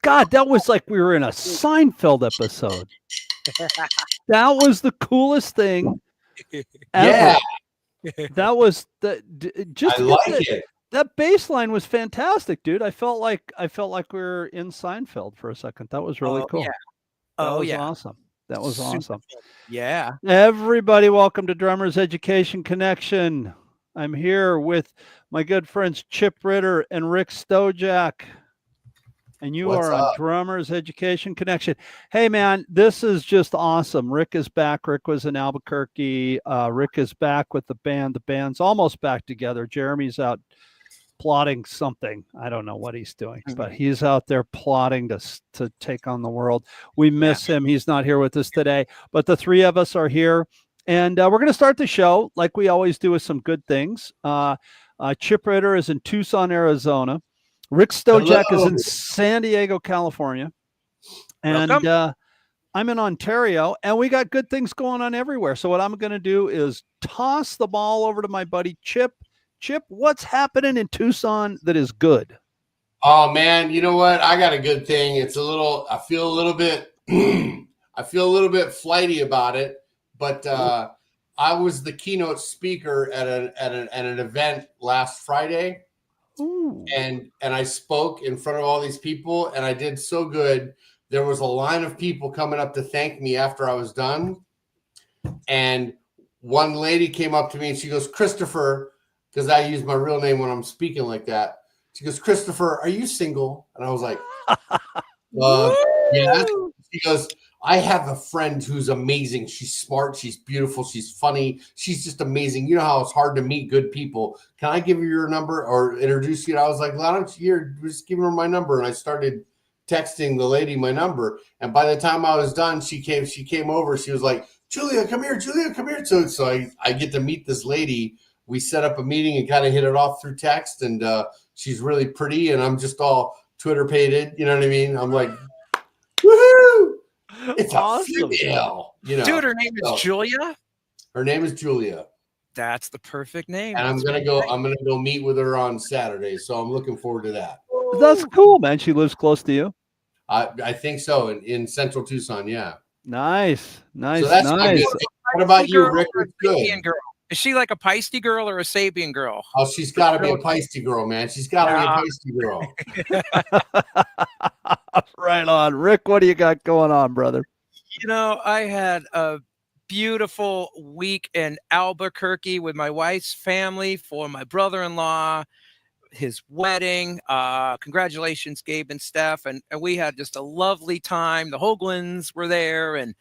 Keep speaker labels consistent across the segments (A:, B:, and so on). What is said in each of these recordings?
A: God, that was like we were in a Seinfeld episode. That was the coolest thing ever.
B: Yeah,
A: That was just
C: I
A: to get
C: like it.
A: that bass line was fantastic, dude. I felt like we were in Seinfeld for a second. That was really
B: Oh
A: cool.
B: yeah.
A: That
B: Oh
A: was
B: yeah.
A: awesome. That was
B: Super
A: awesome.
B: fun. Yeah.
A: Everybody, welcome to Drummers Education Connection. I'm here with my good friends Chip Ritter and Rick Stojak. And you
C: What's
A: are on
C: up?
A: Drummers Education Connection. Hey, man, this is just awesome. Rick is back. Rick was in Albuquerque. Rick is back with the band. The band's almost back together. Jeremy's out plotting something. I don't know what he's doing, but he's out there plotting to take on the world. We miss him. He's not here with us today, but the three of us are here. And we're going to start the show like we always do with some good things. Chip Ritter is in Tucson, Arizona. Rick Stojak is in San Diego, California. And I'm in Ontario, and we got good things going on everywhere. So what I'm going to do is toss the ball over to my buddy Chip. Chip, what's happening in Tucson that is good?
C: Oh man, you know what? I got a good thing. It's I feel a little bit I feel a little bit flighty about it, but I was the keynote speaker at an event last Friday.
A: Ooh.
C: And I spoke in front of all these people, and I did so good. There was a line of people coming up to thank me after I was done. And one lady came up to me and she goes, Christopher, because I use my real name when I'm speaking like that. She goes, Christopher, are you single? And I was like, yeah. She goes, I have a friend who's amazing. She's smart. She's beautiful. She's funny. She's just amazing. You know how it's hard to meet good people. Can I give you your number or introduce you? And I was like, why don't you just give her my number? And I started texting the lady my number. And by the time I was done, she came over. She was like, Julia, come here. Julia, come here. So I get to meet this lady. We set up a meeting and kind of hit it off through text. And she's really pretty. And I'm just all Twitter-pated. You know what I mean? I'm like, woohoo! It's awesome. A female, you know.
B: Dude, her name is Julia.
C: Her name is Julia.
B: That's the perfect name.
C: And I'm gonna go meet with her on Saturday. So I'm looking forward to that.
A: That's cool, man. She lives close to you.
C: I think so in Central Tucson. Yeah.
A: Nice.
C: So that's nice. What about you, Rick? What's good?
B: Girl. Is she like a Peisty girl or a Sabian girl?
C: Oh, she's got to be a Peisty girl, man. She's got to be a Peisty girl.
A: Right on. Rick, what do you got going on, brother?
B: You know, I had a beautiful week in Albuquerque with my wife's family for my brother-in-law, his wedding. Congratulations, Gabe and Steph. And we had just a lovely time. The Hoaglunds were there, and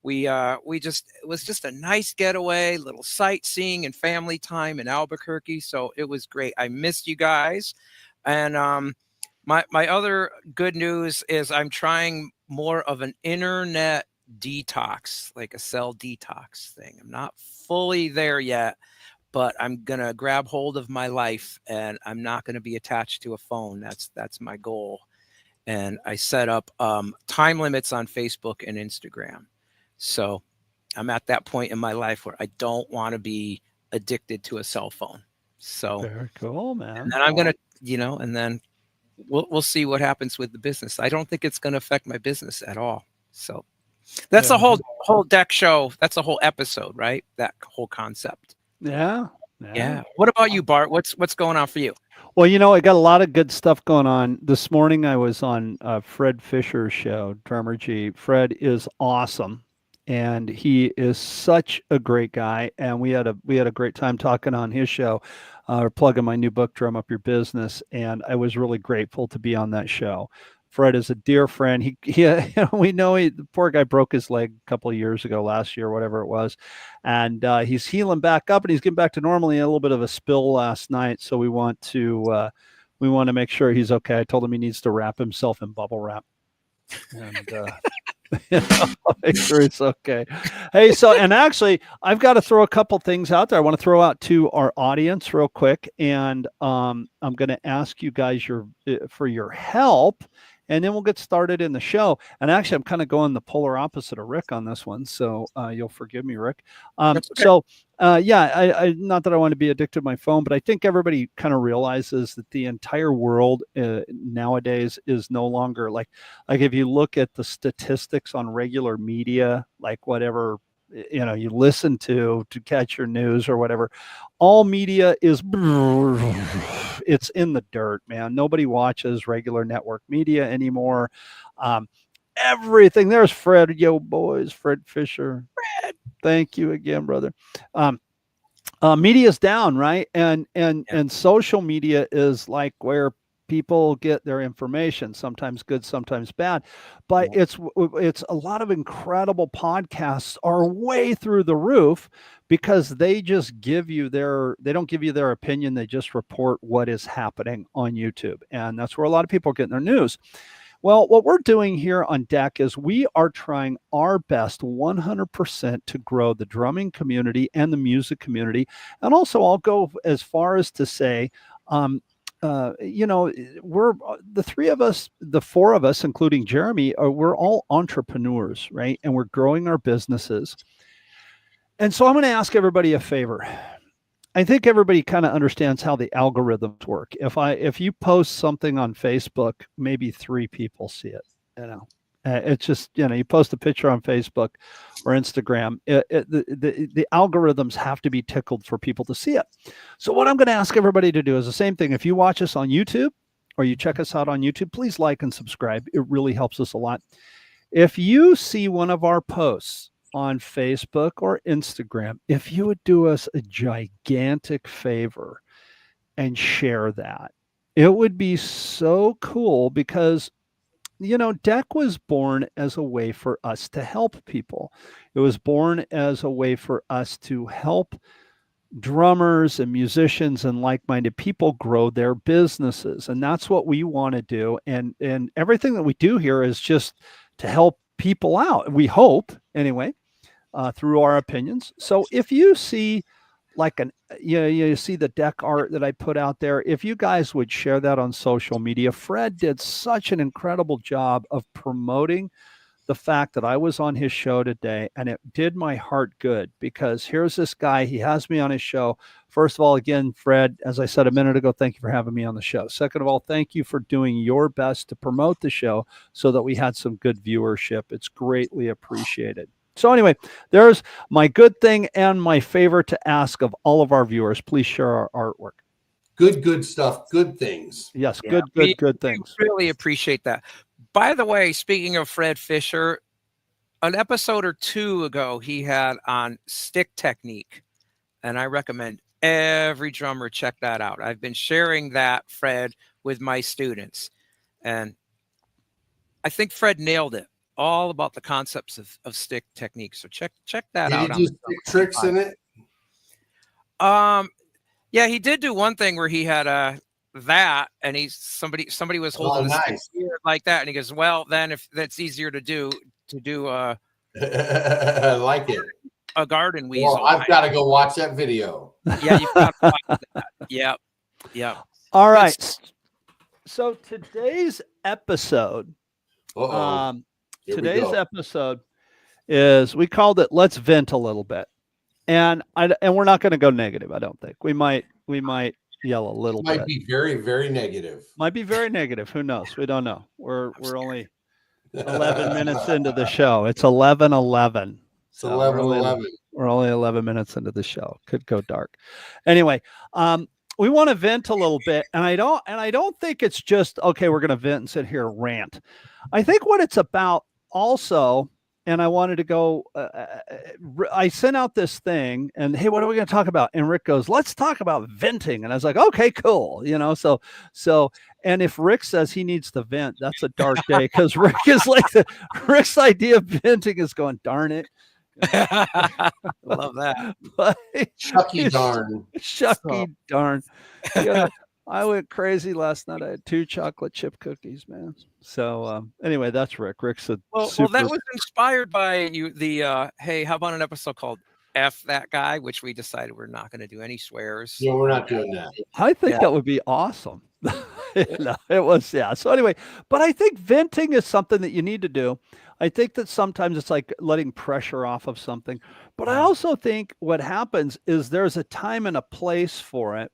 B: it was just a nice getaway, little sightseeing and family time in Albuquerque. So it was great. I missed you guys. And my other good news is I'm trying more of an internet detox, like a cell detox thing. I'm not fully there yet, but I'm going to grab hold of my life, and I'm not going to be attached to a phone. That's my goal. And I set up time limits on Facebook and Instagram. So I'm at that point in my life where I don't want to be addicted to a cell phone. So
A: very cool, man.
B: And then I'm going to, and then we'll see what happens with the business. I don't think it's going to affect my business at all. So that's a whole deck show. That's a whole episode, right? That whole concept.
A: Yeah.
B: What about you, Bart? What's going on for you?
A: Well, I got a lot of good stuff going on. This morning I was on Fred Fisher's show, Drummer G. Fred is awesome. And he is such a great guy. And we had a great time talking on his show, plugging my new book, Drum Up Your Business. And I was really grateful to be on that show. Fred is a dear friend. We know the poor guy broke his leg a couple of years ago, last year, whatever it was. And he's healing back up and he's getting back to normal. He had a little bit of a spill last night. So we want to make sure he's okay. I told him he needs to wrap himself in bubble wrap. And make sure it's okay. Hey, and actually, I've got to throw a couple things out there. I want to throw out to our audience real quick, and I'm going to ask you guys for your help and then we'll get started in the show. And actually, I'm kind of going the polar opposite of Rick on this one, so you'll forgive me, Rick.
B: That's okay.
A: So yeah, I not that I want to be addicted to my phone, but I think everybody kind of realizes that the entire world nowadays is no longer like if you look at the statistics on regular media, like whatever you listen to catch your news or whatever, all media is it's in the dirt, man. Nobody watches regular network media anymore. Everything, there's Fred, yo boys, Fred Fisher. Fred, thank you again, brother. Media's down, right? And social media is like where people get their information, sometimes good, sometimes bad, but it's a lot of incredible podcasts are way through the roof because they just they don't give you their opinion, they just report what is happening on YouTube, and that's where a lot of people are getting their news. Well, what we're doing here on Deck is we are trying our best 100% to grow the drumming community and the music community. And also I'll go as far as to say, we're the three of us, the four of us, including Jeremy, we're all entrepreneurs, right? And we're growing our businesses. And so I'm going to ask everybody a favor. I think everybody kind of understands how the algorithms work. If you post something on Facebook, maybe 3 people see it. It's just you post a picture on Facebook or Instagram. The algorithms have to be tickled for people to see it. So what I'm going to ask everybody to do is the same thing. If you watch us on YouTube or you check us out on YouTube, please like and subscribe. It really helps us a lot. If you see one of our posts on Facebook or Instagram, if you would do us a gigantic favor and share that, it would be so cool because Deck was born as a way for us to help people. It was born as a way for us to help drummers and musicians and like-minded people grow their businesses, and that's what we want to do. And everything that we do here is just to help people out, we hope anyway, through our opinions. So if you see like you see the Deck art that I put out there, if you guys would share that on social media. Fred did such an incredible job of promoting the fact that I was on his show today, and it did my heart good because here's this guy, he has me on his show. First of all, again, Fred, as I said a minute ago, thank you for having me on the show. Second of all, thank you for doing your best to promote the show so that we had some good viewership. It's greatly appreciated. So anyway, there's my good thing and my favor to ask of all of our viewers. Please share our artwork.
C: Good stuff. Good things.
A: Yes,
B: Yeah,
A: good things.
B: We really appreciate that. By the way, speaking of Fred Fisher, an episode or 2 ago, he had on stick technique, and I recommend every drummer check that out. I've been sharing that, Fred, with my students, and I think Fred nailed it. All about the concepts of stick technique. So check that out.
C: Did he do stick tricks in it?
B: Yeah, he did do one thing where he had that, and somebody was holding a stick like that, and he goes, "Well, then if that's easier to do
C: I like it.
B: A garden weasel."
C: Well, I've got to go watch that video.
B: Yeah, you've got to watch that. Yep.
A: All right. So today's episode. Today's episode is, we called it "Let's Vent a Little Bit," and we're not going to go negative. I don't think we might yell a little bit.
C: Might be very, very negative.
A: Might be very negative. Who knows? We don't know. We're only 11 minutes into the show. It's 11:11.
C: It's 11:11.
A: We're only 11 minutes into the show. Could go dark. Anyway, we want to vent a little bit, and I don't think it's just okay. We're going to vent and sit here and rant. I think what it's about also, and I wanted to go, I sent out this thing and, hey, what are we going to talk about? And Rick goes, let's talk about venting. And I was like, okay, cool. So, and if Rick says he needs to vent, that's a dark day because Rick is like, Rick's idea of venting is going, darn it.
B: Love that.
C: But, Shucky darn.
A: Darn. I went crazy last night. I had 2 chocolate chip cookies, man. So anyway, that's Rick. Rick's a
B: well, that was inspired by you. Hey, how about an episode called F That Guy, which we decided we're not going to do any swears.
C: Yeah, we're not doing that.
A: I think that would be awesome. No, it was, yeah. So anyway, but I think venting is something that you need to do. I think that sometimes it's like letting pressure off of something. But I also think what happens is there's a time and a place for it.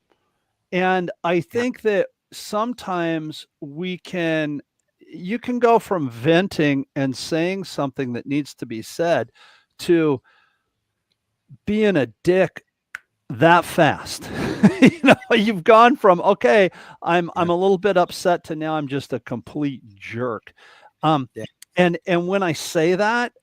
A: And I think that sometimes you can go from venting and saying something that needs to be said to being a dick that fast. You've gone from, okay, I'm a little bit upset to now I'm just a complete jerk.
B: Yeah.
A: And when I say that,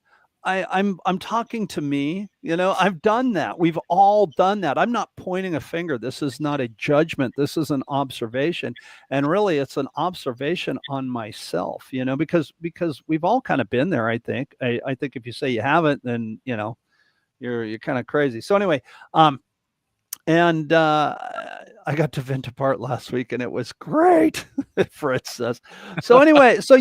A: I'm talking to me. I've done that. We've all done that. I'm not pointing a finger. This is not a judgment. This is an observation. And really it's an observation on myself, because we've all kind of been there, I think. I think if you say you haven't, then you're kind of crazy. So anyway, and I got to vent apart last week and it was great. Fritz says. So anyway, so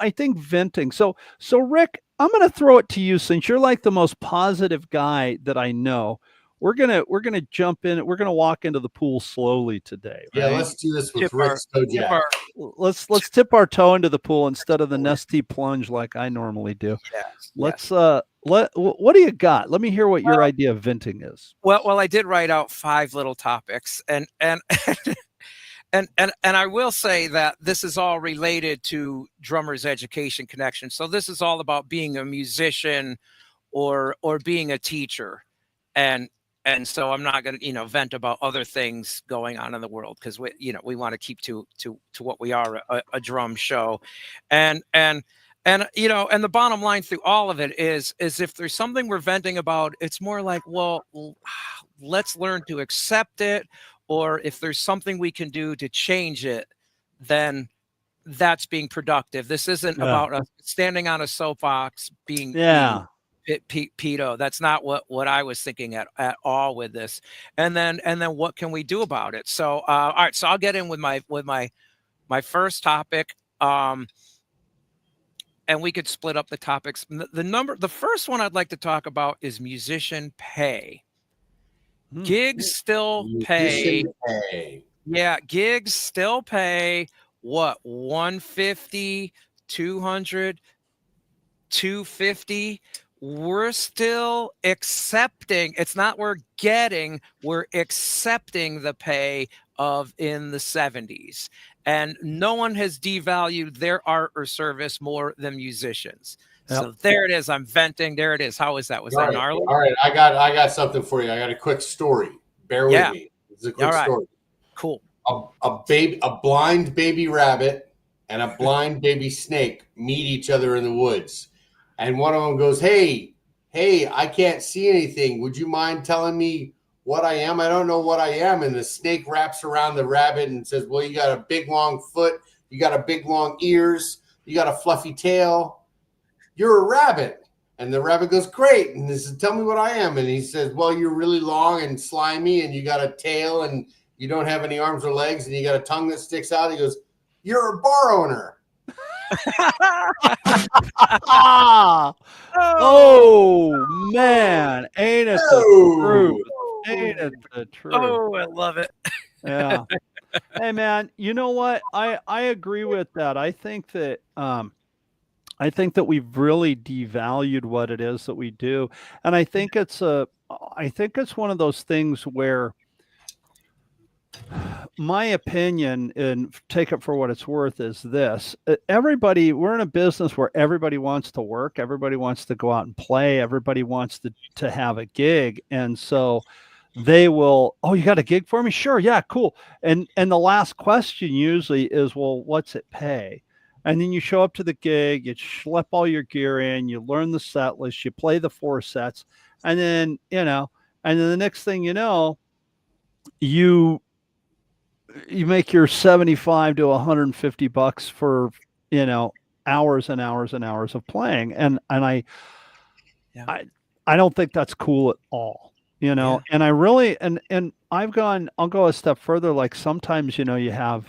A: I think venting. So Rick, I'm going to throw it to you since you're like the most positive guy that I know. We're gonna jump in. We're gonna walk into the pool slowly today. Right?
C: Yeah, let's do this with Rick Stojak.
A: Let's tip our toe into the pool instead of the Nestea plunge like I normally do.
B: Yes.
A: What do you got? Let me hear what your idea of venting is.
B: Well, I did write out 5 little topics, and I will say that this is all related to Drummers Education Connection. So this is all about being a musician or being a teacher, and so I'm not going to vent about other things going on in the world, because we want to keep to what we are, a drum show, and the bottom line through all of it is if there's something we're venting about, it's more like, well, let's learn to accept it, or if there's something we can do to change it, then that's being productive. This isn't about us standing on a soapbox being pedo. That's not what I was thinking at all with this. And then what can we do about it? So all right, so I'll get in with my first topic. And we could split up the topics. The first one I'd like to talk about is musician pay. Gigs still pay. Yeah, gigs still pay what, 150, 200, 250. We're still accepting. It's not we're accepting the pay of in the 70s. And no one has devalued their art or service more than musicians. Yep. So there it is. I'm venting. There it is. How is that? Was that gnarly?
C: All right. I got something for you. I got a quick story. Bear with me. It's a quick story.
B: Cool.
C: A blind baby rabbit and a blind baby snake meet each other in the woods. And one of them goes, hey, I can't see anything. Would you mind telling me what I am? I don't know what I am. And the snake wraps around the rabbit and says, well, you got a big, long foot. You got a big, long ears. You got a fluffy tail. You're a rabbit. And the rabbit goes, great. And he says, tell me what I am. And he says, well, you're really long and slimy, and you got a tail, and you don't have any arms or legs, and you got a tongue that sticks out. He goes, you're a bar owner.
A: Oh man, ain't it the truth? Ain't it the truth?
B: Oh, I love it.
A: Yeah. Hey man, you know what? I agree with that. I think that we've really devalued what it is that we do. And I think it's one of those things where, my opinion, and take it for what it's worth, is this: we're in a business where everybody wants to work, everybody wants to go out and play, everybody wants to have a gig. And so they will, oh, you got a gig for me? Sure. Yeah, cool. And the last question usually is, well, what's it pay? And then you show up to the gig, you schlep all your gear in, you learn the set list, you play the 4 sets, and then, and then the next thing you know, you make your 75 to 150 bucks for, hours and hours and hours of playing. And I don't think that's cool at all, and I really, and I'll go a step further. Like sometimes, you have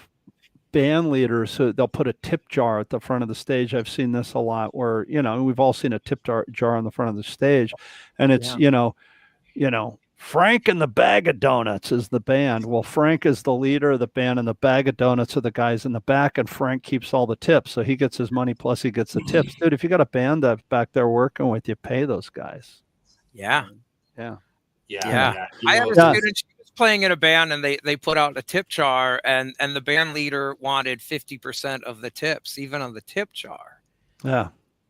A: band leaders who they'll put a tip jar at the front of the stage. I've seen this a lot where, we've all seen a tip jar on the front of the stage, and it's, Frank and the Bag of Donuts is the band. Well, Frank is the leader of the band, and the Bag of Donuts are the guys in the back, and Frank keeps all the tips. So he gets his money plus he gets the tips. Dude, if you got a band that's back there working with you, pay those guys.
B: Yeah.
A: Yeah.
B: Yeah.
C: You
B: I
C: know,
B: had a
A: Yeah.
B: student, she was playing in a band, and they put out a tip jar, and the band leader wanted 50% of the tips, even on the tip jar.
A: Yeah.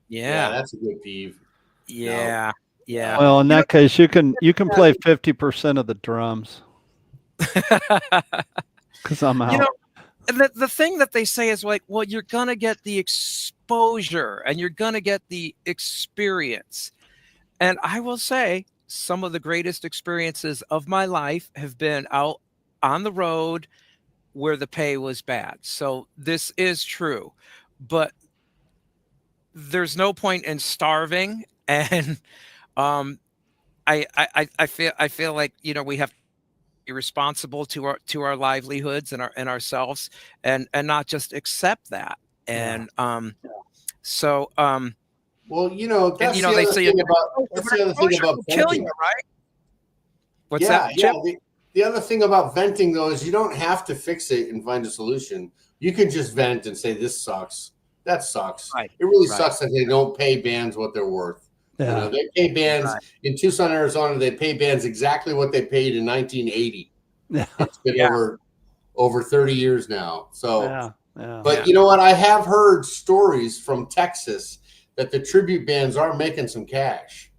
C: yeah,
B: Yeah.
C: that's a good peeve.
B: Yeah. Yeah.
A: Well, in
B: You
A: that case, you can play 50% of the drums because I'm out.
B: You know, and the thing that they say is like, well, you're going to get the exposure and you're going to get the experience. And I will say some of the greatest experiences of my life have been out on the road where the pay was bad. So this is true, but there's no point in starving. And um, I feel like, you know, we have to be responsible to our livelihoods and ourselves, and not just accept that. And so
C: Well, you know,
B: and
C: that's
B: you
C: the
B: know they
C: other
B: say
C: thing about that's the other thing about
B: kill
C: venting.
B: you, right? What's
C: Yeah,
B: that,
C: yeah.
B: Chip?
C: The other thing about venting though is you don't have to fix it and find a solution. You can just vent and say this sucks. That sucks.
B: Right,
C: It really
B: right.
C: sucks that they don't pay bands what they're worth. You know,
A: Yeah.
C: they pay bands
B: Right.
C: in Tucson, Arizona. They pay bands exactly what they paid in 1980.
A: Yeah.
C: It's been
B: Yeah.
C: over 30 years now. So,
A: Yeah.
C: but
B: Yeah.
C: you know what? I have heard stories from Texas that the tribute bands are making some cash.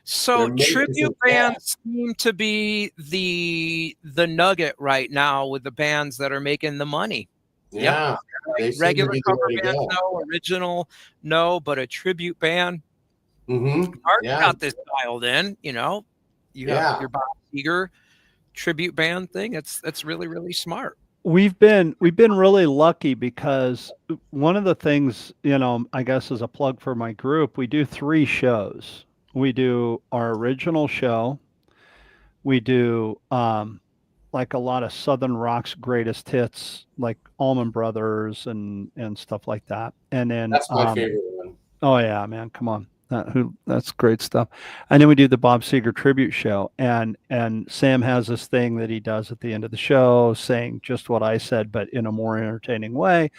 B: So
C: They're making
B: tribute
C: some cash.
B: bands seem to be the nugget right now with the bands that are making the money.
C: Yeah, they seem to
B: Regular
C: be the
B: cover
C: way to
B: bands,
C: go.
B: no. Original, no. But a tribute band,
C: Mm-hmm.
B: Art
C: Yeah.
B: got this dialed in. You know, you have
C: Yeah.
B: your Bob Seger tribute band thing. That's really, really smart.
A: We've been really lucky because one of the things, you know, I guess as a plug for my group, we do 3 shows. We do our original show. We do like a lot of Southern rock's greatest hits, like Allman Brothers and stuff like that. And then
C: That's my favorite one.
A: oh yeah, man, come on. That's great stuff. And then we do the Bob Seger tribute show, and Sam has this thing that he does at the end of the show, saying just what I said, but in a more entertaining way.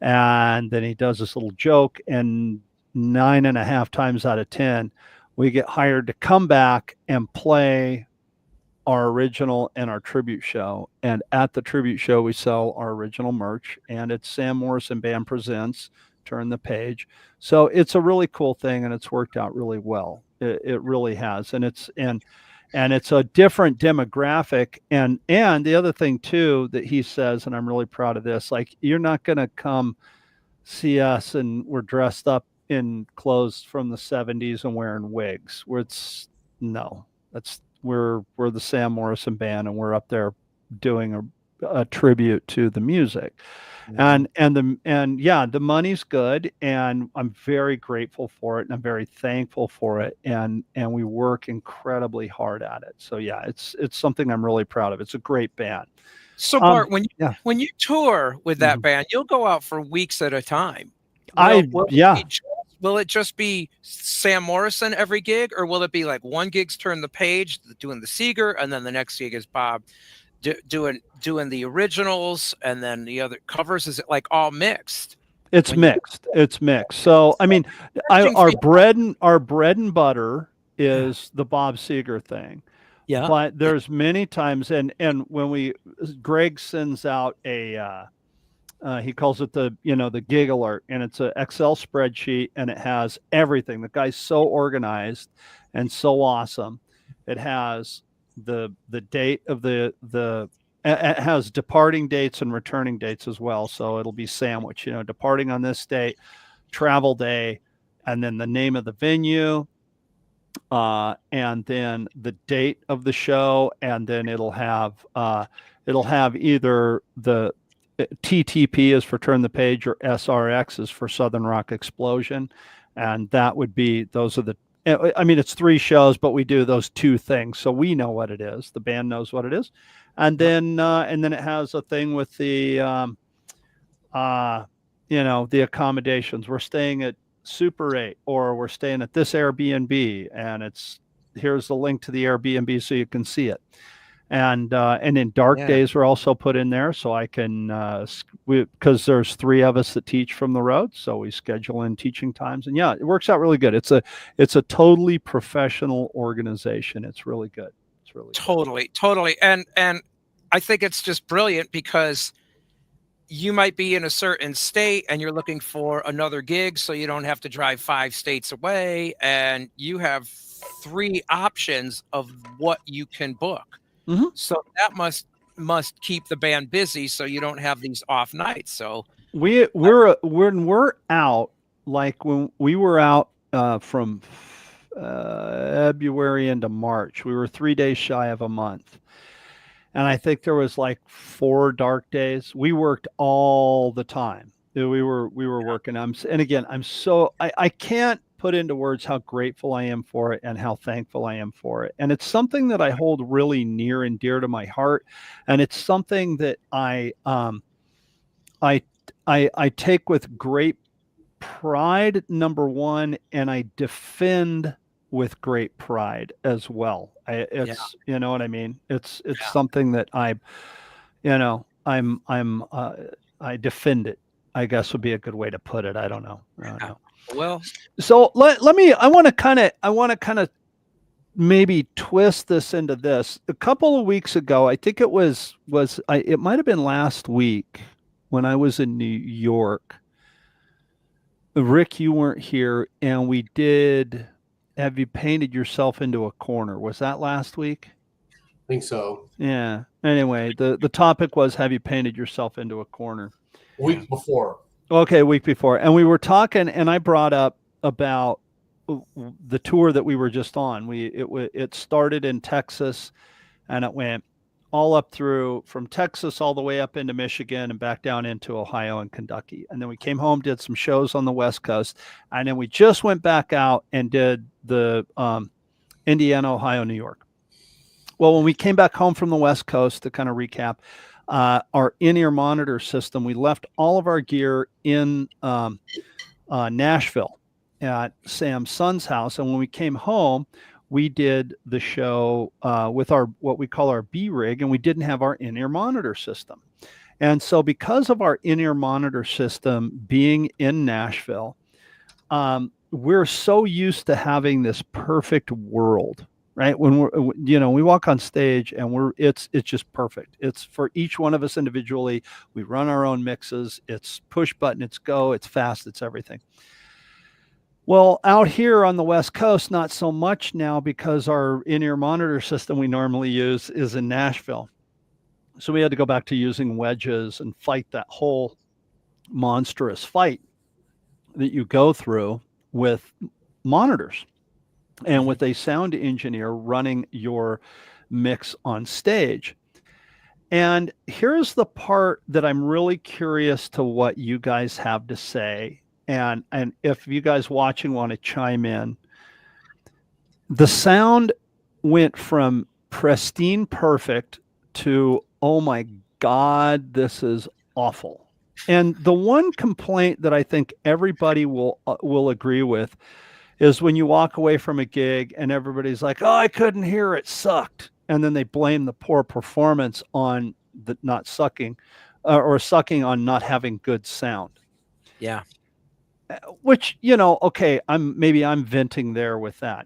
A: And then he does this little joke, and 9.5 times out of 10, we get hired to come back and play our original and our tribute show. And at the tribute show, we sell our original merch, and it's Sam Morrison Band Presents, Turn the Page. So it's a really cool thing, and it's worked out really well. It really has. And it's a different demographic. And the other thing too that he says, and I'm really proud of this, like, you're not going to come see us and we're dressed up in clothes from the 70s and wearing wigs. We're the Sam Morrison Band, and we're up there doing a tribute to the music. And the money's good, and I'm very grateful for it, and I'm very thankful for it, and we work incredibly hard at it. So yeah, it's something I'm really proud of. It's a great band.
B: So Bart,
A: yeah.
B: when you tour with that
A: Mhm.
B: band, you'll go out for weeks at a time.
A: Yeah.
B: Will it just be Sam Morrison every gig, or will it be like one gig's Turn the Page, doing the Seeger, and then the next gig is Bob doing the originals, and then the other covers? Is it like all mixed?
A: It's mixed. It's mixed. So I mean, our bread and butter is the Bob Seger thing.
B: Yeah.
A: But there's many times, and when Greg sends out a he calls it the gig alert, and it's an Excel spreadsheet, and it has everything. The guy's so organized and so awesome. It has the date of it has departing dates and returning dates as well. So it'll be sandwich, departing on this date, travel day, and then the name of the venue, and then the date of the show, and then it'll have either the TTP is for Turn the Page, or SRX is for Southern Rock Explosion. And that would be, it's 3 shows, but we do those 2 things. So we know what it is. The band knows what it is. And then it has a thing with the accommodations. We're staying at Super 8, or we're staying at this Airbnb, and it's here's the link to the Airbnb so you can see it. And in dark days are also put in there, so I can because there's 3 of us that teach from the road, so we schedule in teaching times, and yeah, it works out really good. It's a totally professional organization. It's really good. It's really
B: totally, and I think it's just brilliant because you might be in a certain state and you're looking for another gig, so you don't have to drive 5 states away, and you have 3 options of what you can book.
A: Mm-hmm.
B: So that must keep the band busy, so you don't have these off nights. So
A: when we're out, like when we were out from February into March, we were 3 days shy of a month, and I think there was like 4 dark days. We worked all the time. We were working. I can't put into words how grateful I am for it and how thankful I am for it. And it's something that I hold really near and dear to my heart. And it's something that I take with great pride, number one, and I defend with great pride as well. You know what I mean? It's something that I defend it, I guess would be a good way to put it. I don't know.
B: Well,
A: so I want to kind of maybe twist this into this. A couple of weeks ago, I think it might have been last week when I was in New York. Rick, you weren't here, and we did Have You Painted Yourself into a Corner? Was that last week?
C: I think so.
A: Yeah. Anyway, the topic was, have you painted yourself into a corner?
C: Week before.
A: Okay, a week before. And we were talking, and I brought up about the tour that we were just on. It started in Texas, and it went all up through from Texas all the way up into Michigan and back down into Ohio and Kentucky. And then we came home, did some shows on the West Coast, and then we just went back out and did the Indiana, Ohio, New York. Well, when we came back home from the West Coast, to kind of recap, our in-ear monitor system, we left all of our gear in Nashville at Sam's son's house. And when we came home, we did the show with our what we call our B rig, and we didn't have our in-ear monitor system. And so because of our in-ear monitor system being in Nashville, we're so used to having this perfect world, right? When we walk on stage and it's just perfect. It's for each one of us individually. We run our own mixes. It's push button, it's go, it's fast, it's everything. Well, out here on the West Coast, not so much now, because our in-ear monitor system we normally use is in Nashville. So we had to go back to using wedges and fight that whole monstrous fight that you go through with monitors and with a sound engineer running your mix on stage. And here's the part that I'm really curious to what you guys have to say. And if you guys watching want to chime in, the sound went from pristine perfect to, oh my God, this is awful. And the one complaint that I think everybody will agree with is when you walk away from a gig and everybody's like, oh, I couldn't hear, it sucked. And then they blame the poor performance on the not sucking or sucking on not having good sound.
B: Yeah.
A: Which, okay, I'm venting there with that.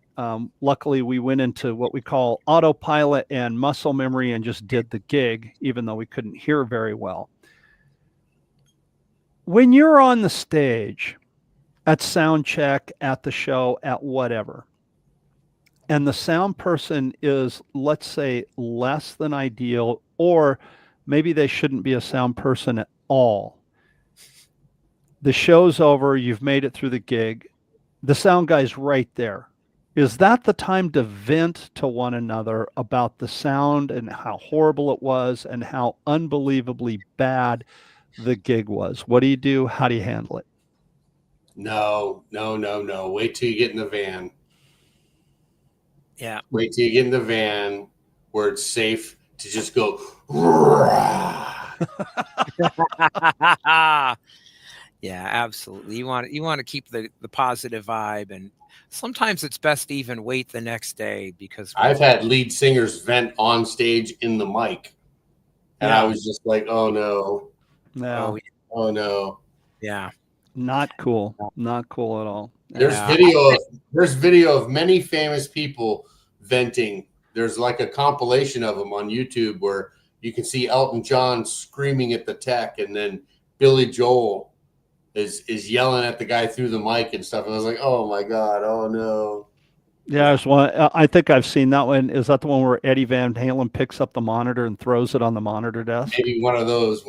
A: Luckily, we went into what we call autopilot and muscle memory and just did the gig, even though we couldn't hear very well. When you're on the stage at sound check, at the show, at whatever, and the sound person is, let's say, less than ideal, or maybe they shouldn't be a sound person at all. The show's over, you've made it through the gig, the sound guy's right there. Is that the time to vent to one another about the sound and how horrible it was and how unbelievably bad the gig was? What do you do? How do you handle it?
C: No. Wait till you get in the van.
B: Yeah.
C: Wait till you get in the van where it's safe to just go.
B: Yeah, absolutely. You want to keep the positive vibe, and sometimes it's best to even wait the next day because
C: I've had lead singers vent on stage in the mic, and I
A: Yeah.
C: was just like, "Oh no,
A: No,
C: oh no."
B: yeah.
A: not cool. Not cool at all.
C: There's
B: Yeah.
C: video of many famous people venting. There's like a compilation of them on YouTube where you can see Elton John screaming at the tech, and then Billy Joel is yelling at the guy through the mic and stuff. And I was like, "Oh my god, oh no."
A: Yeah, there's one. I think I've seen that one. Is that the one where Eddie Van Halen picks up the monitor and throws it on the monitor desk?
C: Maybe one of those.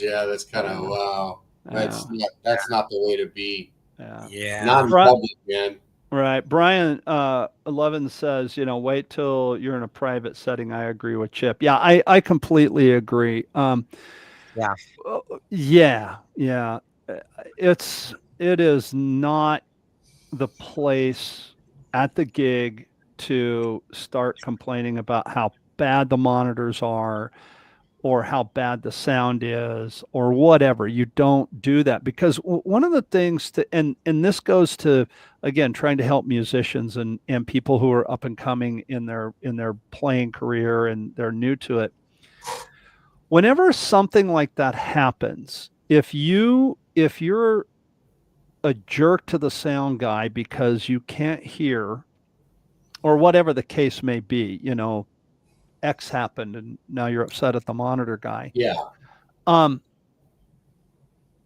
C: Yeah, that's kind of
A: Yeah.
C: wow. That's
A: Yeah.
C: not the way to be.
A: Yeah.
B: Yeah.
C: Not in
A: Right.
C: public, man.
A: Right. Brian Levin says, wait till you're in a private setting. I agree with Chip. Yeah, I completely agree.
B: Yeah.
A: Yeah. Yeah. It is not the place at the gig to start complaining about how bad the monitors are or how bad the sound is or whatever. You don't do that because one of the things and this goes to, again, trying to help musicians and people who are up and coming in their playing career and they're new to it. Whenever something like that happens, if you're a jerk to the sound guy because you can't hear or whatever the case may be, X happened and now you're upset at the monitor guy.
C: Yeah.
A: And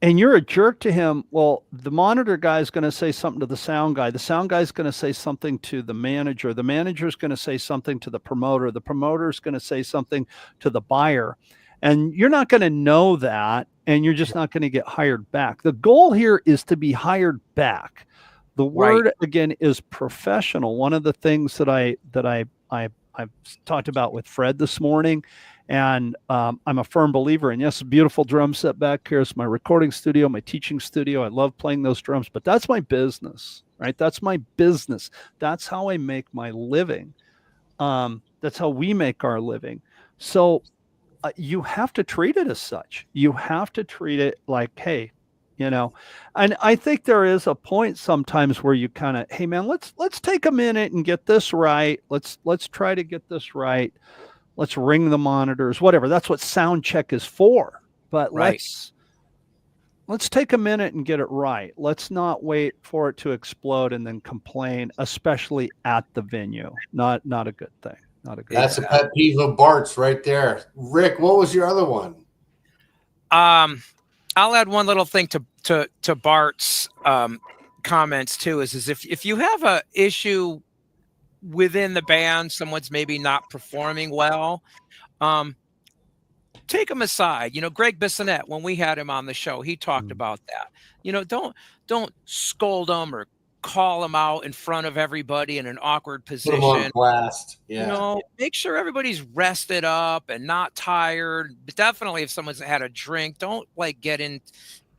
A: you're a jerk to him. Well, the monitor guy is going to say something to the sound guy. The sound guy is going to say something to the manager. The manager is going to say something to the promoter. The promoter is going to say something to the buyer. And you're not going to know that, and you're just not going to get hired back. The goal here is to be hired back. The word again is professional. One of the things that I've talked about with Fred this morning, and I'm a firm believer in, yes, a beautiful drum set back here. It's my recording studio, my teaching studio. I love playing those drums, but that's my business, right? That's my business. That's how I make my living. That's how we make our living. So you have to treat it as such. You have to treat it like, hey, and I think there is a point sometimes where you kind of, hey man, let's take a minute and get this right. Let's try to get this right. Let's ring the monitors, whatever. That's what sound check is for. But let's take a minute and get it right. Let's not wait for it to explode and then complain, especially at the venue. Not a good thing. Not a good
C: That's
A: thing.
C: a pet peeve of Bart's right there. Rick, what was your other one?
B: I'll add one little thing to Bart's comments too. Is if you have a issue within the band, someone's maybe not performing well, take them aside. Greg Bissonette, when we had him on the show, he talked about that. Don't scold them or call them out in front of everybody in an awkward position.
C: Put them on blast. Yeah.
B: Make sure everybody's rested up and not tired. But definitely if someone's had a drink, don't get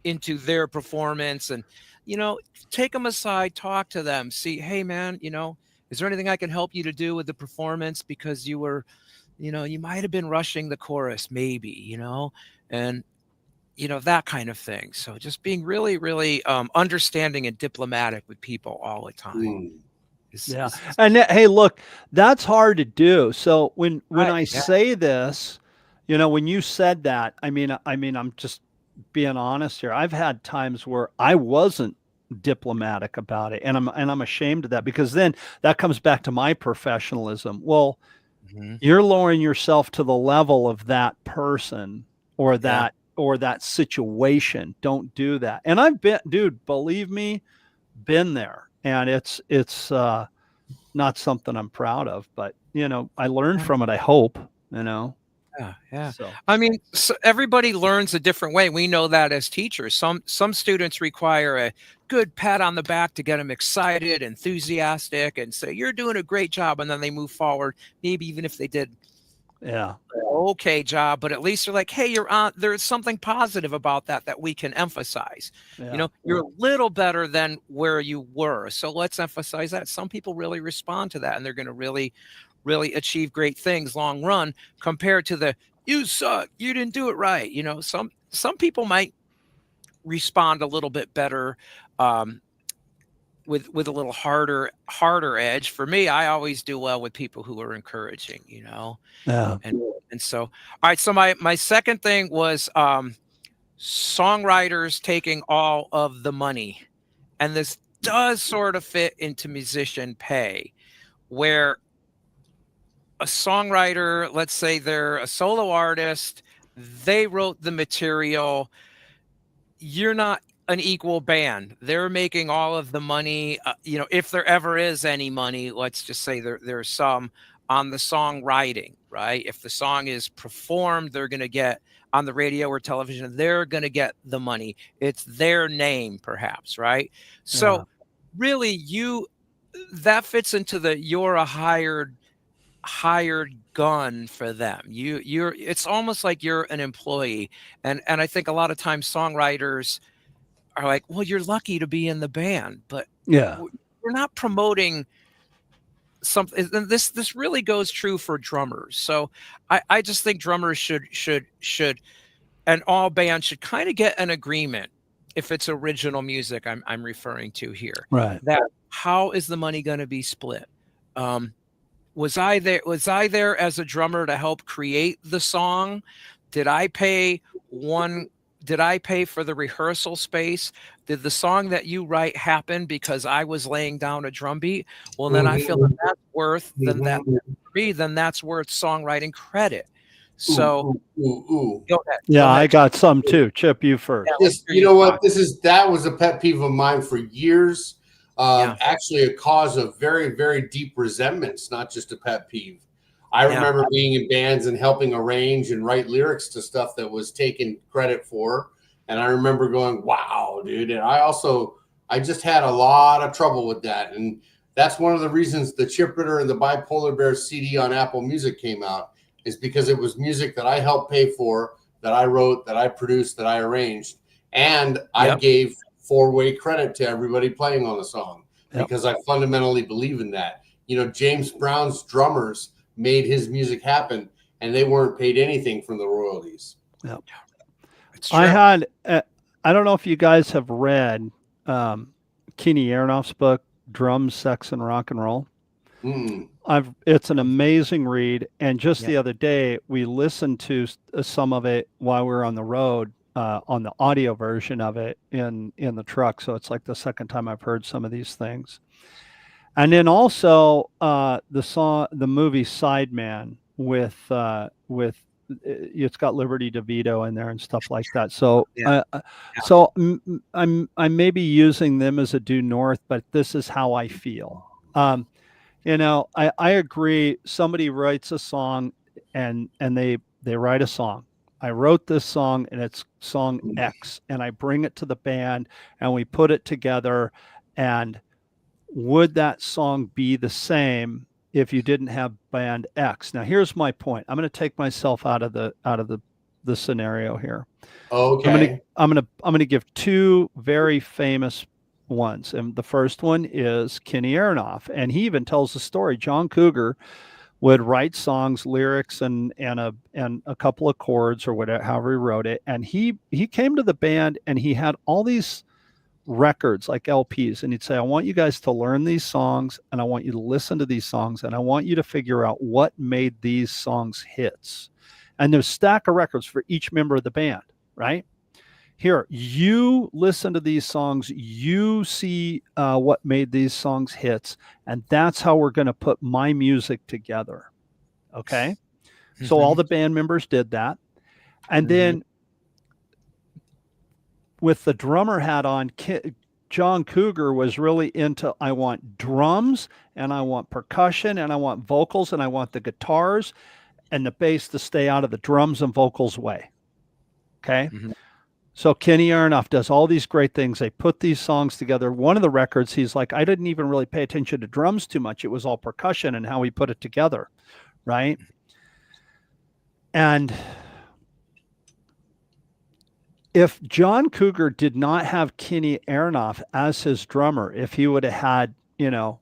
B: into their performance and, take them aside, talk to them, see, hey man, is there anything I can help you to do with the performance? Because you were, you might've been rushing the chorus maybe, and that kind of thing. So just being really, really understanding and diplomatic with people all the time.
A: And hey, look, that's hard to do. So when I say this, when you said that, I mean, I'm just being honest here. I've had times where I wasn't diplomatic about it, and I'm ashamed of that, because then that comes back to my professionalism. Well, you're lowering yourself to the level of that person or that situation. Don't do that. And I've been, dude, believe me, been there, and it's not something I'm proud of, but I learned from it, I hope.
B: Yeah.
A: So.
B: I mean, so everybody learns a different way. We know that as teachers. Some students require a good pat on the back to get them excited, enthusiastic, and say, you're doing a great job. And then they move forward, maybe even if they did okay job, but at least they're like, hey, you're on, there's something positive about that we can emphasize. You're a little better than where you were. So let's emphasize that. Some people really respond to that, and they're going to really achieve great things long run, compared to the you suck, you didn't do it right. Some people might respond a little bit better with a little harder edge. For me, I always do well with people who are encouraging, you know.
A: Yeah.
B: And so, all right. So my second thing was songwriters taking all of the money, and this does sort of fit into musician pay, where a songwriter, let's say they're a solo artist, they wrote the material. You're not an equal band. They're making all of the money. You know, if there ever is any money, let's just say there's some on the songwriting, right? If the song is performed, they're going to get on the radio or television, they're going to get the money. It's their name, perhaps, right? So
A: Yeah.
B: really, that fits into you're a hired gun for them. It's almost like you're an employee. And I think a lot of times songwriters are like, well, you're lucky to be in the band, but
A: Yeah.
B: we're not promoting something. And this really goes true for drummers. So I just think drummers should and all bands should kind of get an agreement, if it's original music I'm referring to here,
A: Right.
B: that how is the money going to be split? Was I there as a drummer to help create the song? Did I pay for the rehearsal space? Did the song that you write happen because I was laying down a drum beat? Well, then I feel that's worth songwriting credit. So
C: Ooh.
B: go ahead.
A: Yeah,
B: Go ahead.
A: I got some too. Chip, you first.
B: Yeah.
C: You know what? That was a pet peeve of mine for years. Actually, a cause of very, very deep resentments, not just a pet peeve. I remember being in bands and helping arrange and write lyrics to stuff that was taken credit for. And I remember going, wow, dude. And I just had a lot of trouble with that. And that's one of the reasons the Chip Ritter and the Bipolar Bears CD on Apple Music came out, is because it was music that I helped pay for, that I wrote, that I produced, that I arranged. And I gave four-way credit to everybody playing on the song because I fundamentally believe in that. You know, James Brown's drummers made his music happen, and they weren't paid anything from the royalties.
A: Yeah.
B: I
A: had, I don't know if you guys have read Kenny Aronoff's book, Drums, Sex, and Rock and Roll. It's an amazing read. And just the other day, we listened to some of it while we were on the road, on the audio version of it in the truck. So it's like the second time I've heard some of these things. And then also the movie Sideman with it's got Liberty DeVito in there and stuff like that. So I may be using them as a due north, but this is how I feel. You know, I agree. Somebody writes a song and they write a song. I wrote this song and it's song X, and I bring it to the band and we put it together. And would that song be the same if you didn't have band X? Now, here's my point. I'm going to take myself out of the scenario here.
C: Okay.
A: I'm going to give two very famous ones. And the first one is Kenny Aronoff. And he even tells the story. John Cougar would write songs, lyrics, and a couple of chords or whatever, however he wrote it. And he came to the band and he had all these records like LPs, and he'd say, I want you guys to learn these songs, and I want you to listen to these songs, and I want you to figure out what made these songs hits. And there's a stack of records for each member of the band, right? Here, you listen to these songs, you see what made these songs hits, and that's how we're going to put my music together. Okay? So all the band members did that. And then with the drummer hat on, John Cougar was really into, I want drums, and I want percussion, and I want vocals, and I want the guitars and the bass to stay out of the drums and vocals way. Okay? So Kenny Aronoff does all these great things. They put these songs together. One of the records, he's like, I didn't even really pay attention to drums too much. It was all percussion and how he put it together, right? And if John Cougar did not have Kenny Aronoff as his drummer, if he would have had, you know,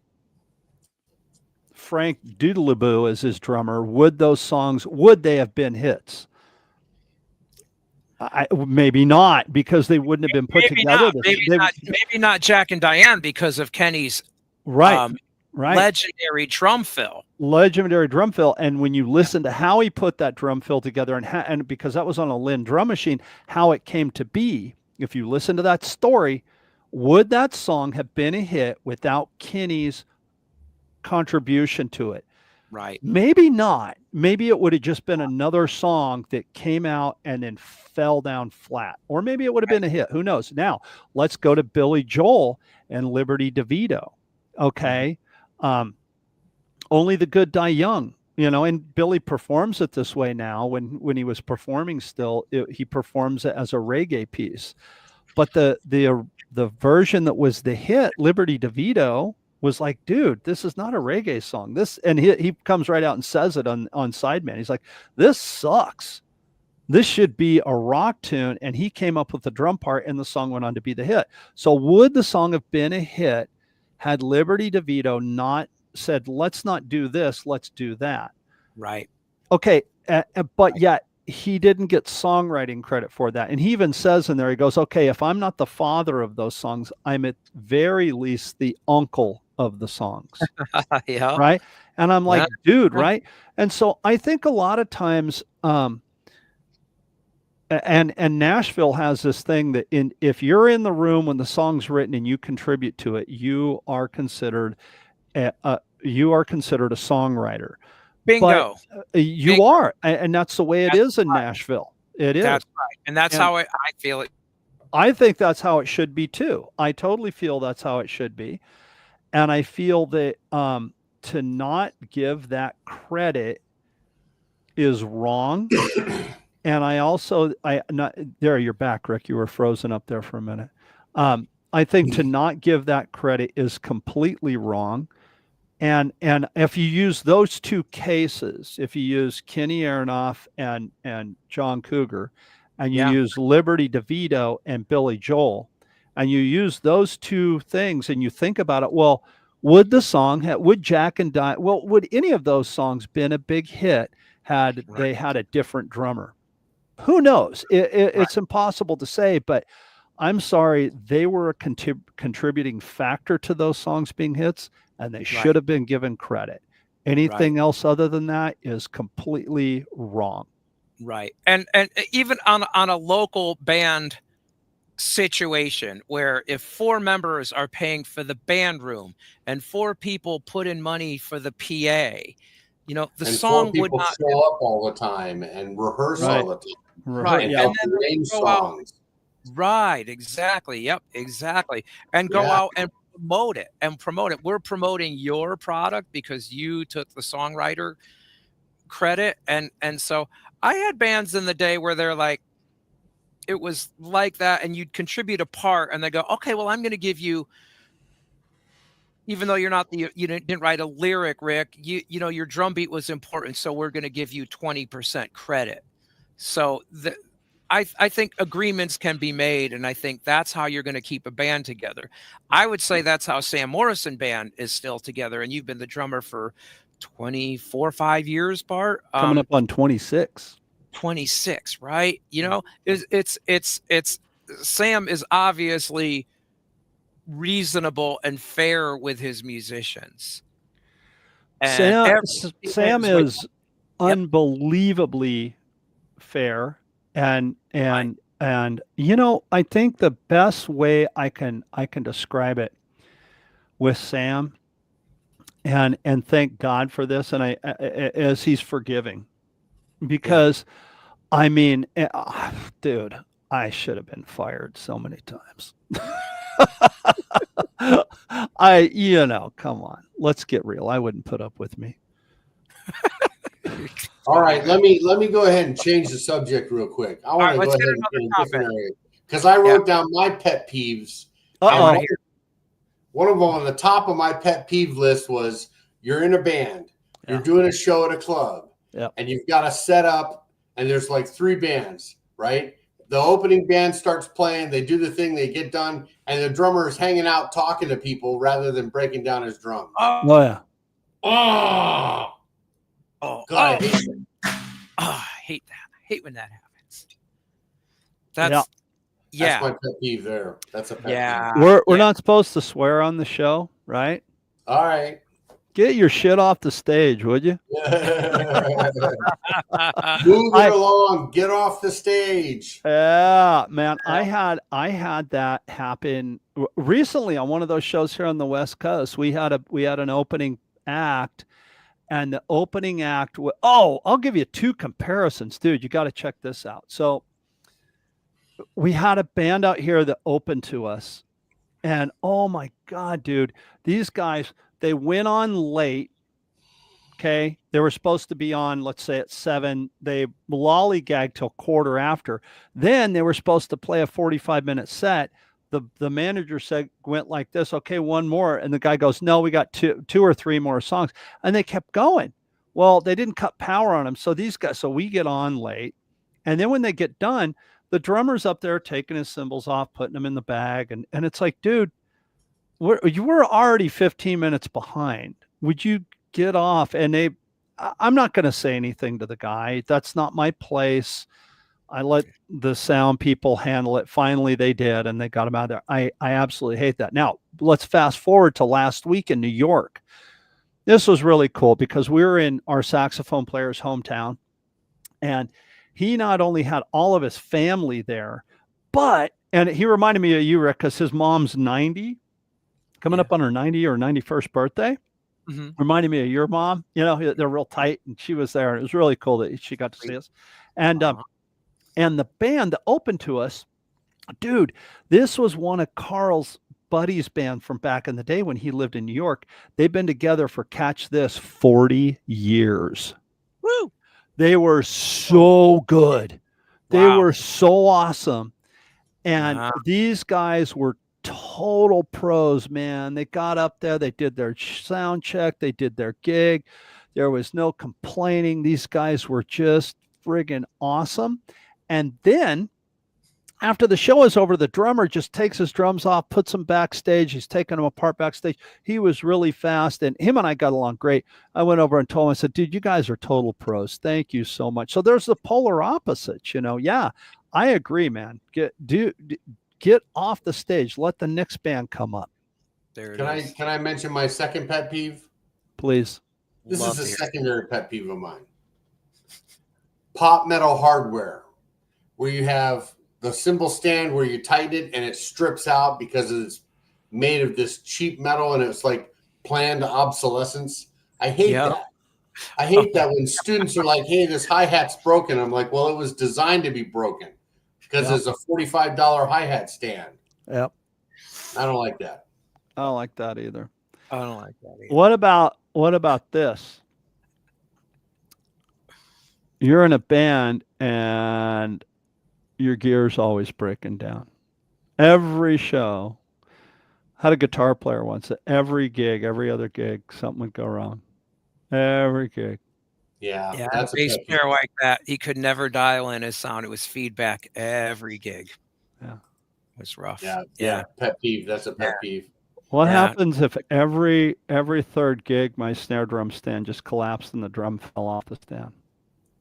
A: Frank Doodleaboo as his drummer, would they have been hits? Maybe not, because they wouldn't have been put
B: Maybe
A: together.
B: not. Maybe not Jack and Diane because of Kenny's
A: Right.
B: legendary drum fill.
A: Legendary drum fill. And when you listen to how he put that drum fill together, and because that was on a Lynn drum machine, how it came to be, if you listen to that story, would that song have been a hit without Kenny's contribution to it?
B: Right.
A: Maybe not. Maybe it would have just been another song that came out and then fell down flat. Or maybe it would have been a hit. Who knows? Now, let's go to Billy Joel and Liberty DeVito. Okay. Only the Good Die Young, and Billy performs it this way now. When he was performing still, he performs it as a reggae piece. But the version that was the hit, Liberty DeVito, was like, dude, this is not a reggae song. And he comes right out and says it on Sideman. He's like, this sucks. This should be a rock tune. And he came up with the drum part, and the song went on to be the hit. So would the song have been a hit had Liberty DeVito not said, let's not do this, let's do that?
B: Right.
A: Okay. But yet he didn't get songwriting credit for that. And he even says in there, he goes, okay, if I'm not the father of those songs, I'm at very least the uncle of the songs.
B: Yeah.
A: Right. And I'm like, dude, right. And so I think a lot of times, and Nashville has this thing that if you're in the room when the song's written and you contribute to it, you are considered a songwriter.
B: Bingo.
A: But you are, and that's the way it is in Nashville. It is.
B: That's right. And that's how I feel it.
A: I think that's how it should be too. I totally feel that's how it should be. And I feel that to not give that credit is wrong. And I also, there, you're back, Rick. You were frozen up there for a minute. I think to not give that credit is completely wrong. And if you use those two cases, if you use Kenny Aronoff and John Cougar, and you use Liberty DeVito and Billy Joel, and you use those two things, and you think about it, well, would Jack and Diane, would any of those songs been a big hit had they had a different drummer? Who knows? It's impossible to say, but I'm sorry, they were a contributing factor to those songs being hits, and they should have been given credit. Anything else other than that is completely wrong.
B: Right. And even on a local band situation where if 4 members are paying for the band room and 4 people put in money for the PA, the song would not
C: show up all the time and rehearse all the time.
B: Right.
C: And
B: And then
C: name
B: go
C: songs.
B: Right. Exactly. Yep. Exactly. And go out and promote it. We're promoting your product because you took the songwriter credit. And so I had bands in the day where they're like, it was like that, and you'd contribute a part and they go, okay, well, I'm going to give you, even though you didn't write a lyric, Rick, your drum beat was important. So we're going to give you 20% credit. So I think agreements can be made, and I think that's how you're going to keep a band together. I would say that's how Sam Morrison Band is still together, and you've been the drummer for 5 years, Bart.
A: Coming up on 26.
B: 26, right? It's Sam is obviously reasonable and fair with his musicians. And
A: Sam is unbelievably fair. And I think the best way I can describe it with Sam, and thank God for this, and as he's forgiving, because I mean, dude, I should have been fired so many times. Come on, let's get real. I wouldn't put up with me.
C: All right, let me go ahead and change the subject real quick. I want to go ahead and get a different area because I wrote down my pet peeves. One of them on the top of my pet peeve list was you're in a band, you're doing a show at a club, and you've got a set up, and there's like 3 bands, right? The opening band starts playing, they do the thing, they get done, and the drummer is hanging out talking to people rather than breaking down his drums.
A: Oh yeah.
B: I hate that. I hate when that happens. That's
C: That's my pet peeve there. That's a pet
B: yeah.
C: peeve.
A: We're
B: yeah.
A: not supposed to swear on the show, right?
C: All right.
A: Get your shit off the stage, would you?
C: Move it along. Get off the stage.
A: Yeah, man. I had that happen recently on one of those shows here on the West Coast. We had an opening act, and the opening act I'll give you 2 comparisons, dude. You got to check this out. So we had a band out here that opened to us, and oh my God, dude, these guys, they went on late. Okay. They were supposed to be on, let's say at 7. They lollygagged till 1:15. Then they were supposed to play a 45-minute set. The manager went like this, okay, one more. And the guy goes, no, we got two or three more songs. And they kept going. Well, they didn't cut power on them. So we get on late. And then when they get done, the drummer's up there taking his cymbals off, putting them in the bag. And it's like, dude, you were already 15 minutes behind. Would you get off? And I'm not going to say anything to the guy. That's not my place. I let the sound people handle it. Finally, they did, and they got him out of there. I absolutely hate that. Now, let's fast forward to last week in New York. This was really cool because we were in our saxophone player's hometown, and he not only had all of his family there, and he reminded me of you, Rick, because his mom's 90, coming up on her 90 or 91st birthday. Mm-hmm. Reminded me of your mom. You know, they're real tight, and she was there, and it was really cool that she got to see us. And the band that opened to us, dude, this was one of Carl's buddies' band from back in the day when he lived in New York. They've been together for, catch this, 40 years.
B: Woo!
A: They were so good. They were so awesome. And these guys were total pros, man. They got up there, they did their sound check, they did their gig. There was no complaining. These guys were just friggin' awesome. And then after the show is over, the drummer just takes his drums off, puts them backstage. He's taking them apart backstage. He was really fast, and him and I got along great. I went over and told him, I said, dude, you guys are total pros. Thank you so much. So there's the polar opposite, you know. Yeah, I agree, man. Get off the stage. Let the next band come up.
B: There it
C: is. Can I mention my second pet peeve?
A: Please.
C: This is a secondary pet peeve of mine. Pop metal hardware, where you have the cymbal stand where you tighten it and it strips out because it's made of this cheap metal and it's like planned obsolescence. I hate that. I hate that when students are like, hey, this hi-hat's broken. I'm like, well, it was designed to be broken because it's a $45 hi-hat stand.
A: Yep.
C: I don't like that.
A: I don't like that either.
B: I don't like that either.
A: What about this? You're in a band and your gear's always breaking down. Every show. Had a guitar player once. Every gig, every other gig, something would go wrong. Every gig.
C: Yeah.
B: That's a bass player like that. He could never dial in his sound. It was feedback every gig.
A: Yeah.
B: It was rough.
C: Yeah. Pet peeve. That's a pet peeve.
A: What happens if every third gig my snare drum stand just collapsed and the drum fell off the stand?